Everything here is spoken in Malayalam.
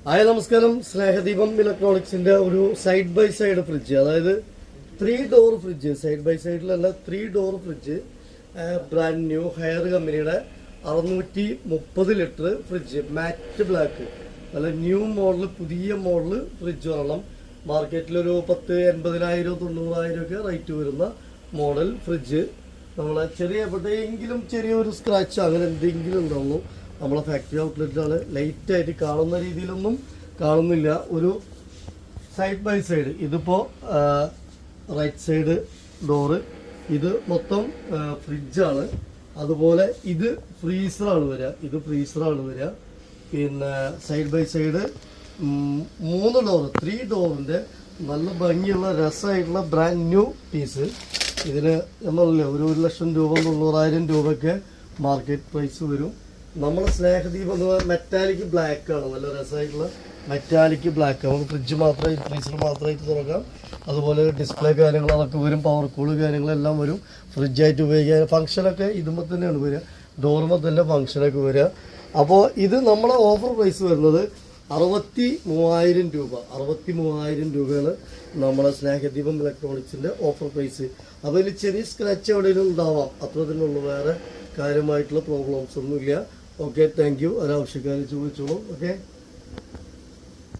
ഹായ് നമസ്കാരം. സ്നേഹദീപം ഇലക്ട്രോണിക്സിന്റെ ഒരു സൈഡ് ബൈ സൈഡ് ഫ്രിഡ്ജ്, അതായത് 3 ഡോർ ഫ്രിഡ്ജ്, സൈഡ് ബൈ സൈഡിലല്ല 3 door fridge, brand new Haier കമ്പനിയുടെ 630 ലിറ്റർ ഫ്രിഡ്ജ്, മാറ്റ് ബ്ലാക്ക്, നല്ല ന്യൂ മോഡൽ, പുതിയ മോഡൽ ഫ്രിഡ്ജ് വരണം. മാർക്കറ്റിലൊരു 10,80,000 90,000 ഒക്കെ റേറ്റ് വരുന്ന മോഡൽ ഫ്രിഡ്ജ്. നമ്മളെ എവിടെയെങ്കിലും ചെറിയൊരു സ്ക്രാച്ച് അങ്ങനെ എന്തെങ്കിലും ഉണ്ടാവുന്നു. നമ്മളെ ഫാക്ടറി ഔട്ട്ലെറ്റാണ്. ലൈറ്റായിട്ട് കാണുന്ന രീതിയിലൊന്നും കാണുന്നില്ല. ഒരു സൈഡ് ബൈ സൈഡ്, ഇതിപ്പോൾ റൈറ്റ് സൈഡ് ഡോറ്, ഇത് മൊത്തം ഫ്രിഡ്ജാണ്. അതുപോലെ ഇത് ഫ്രീസറാണ് വരിക. പിന്നെ സൈഡ് ബൈ സൈഡ് 3 ഡോറ്, 3 ഡോറിൻ്റെ നല്ല ഭംഗിയുള്ള രസമായിട്ടുള്ള ബ്രാൻഡ് ന്യൂ പീസ്. ഇതിന് നമ്മളല്ലേ ഒരു 1,00,000 രൂപ 90,000 രൂപയ്ക്ക് മാർക്കറ്റ് പ്രൈസ് വരും. നമ്മുടെ സ്നേഹദീപം എന്ന് പറഞ്ഞാൽ മെറ്റാലിക് ബ്ലാക്ക് ആണ്, നല്ല രസമായിട്ടുള്ള മെറ്റാലിക് ബ്ലാക്ക്. നമുക്ക് ഫ്രിഡ്ജ് മാത്രമായിട്ട്, ഫ്രീസർ മാത്രമായിട്ട് തുറക്കാം. അതുപോലെ ഡിസ്പ്ലേ കാര്യങ്ങൾ അതൊക്കെ വരും, പവർ കൂള് കാര്യങ്ങളെല്ലാം വരും. ഫ്രിഡ്ജായിട്ട് ഉപയോഗിക്കാൻ ഫംഗ്ഷനൊക്കെ ഇതുമ്പോൾ തന്നെയാണ് വരിക, ഡോർമ തന്നെ ഫംഗ്ഷനൊക്കെ വരിക. അപ്പോൾ ഇത് നമ്മുടെ ഓഫർ പ്രൈസ് വരുന്നത് 63,000 രൂപ. 63,000 രൂപയാണ് നമ്മുടെ സ്നേഹദീപം ഇലക്ട്രോണിക്സിൻ്റെ ഓഫർ പ്രൈസ്. അപ്പോൾ ഇതിൽ ചെറിയ സ്ക്രാച്ച് എവിടെയെങ്കിലും ഉണ്ടാവാം, അത്ര തന്നെ ഉള്ളൂ, വേറെ കാര്യമായിട്ടുള്ള പ്രോബ്ലംസ് ഒന്നുമില്ല. Okay, thank you. ഒരാവശ്യക്കാർ ചോദിച്ചോളൂ. ഓക്കെ.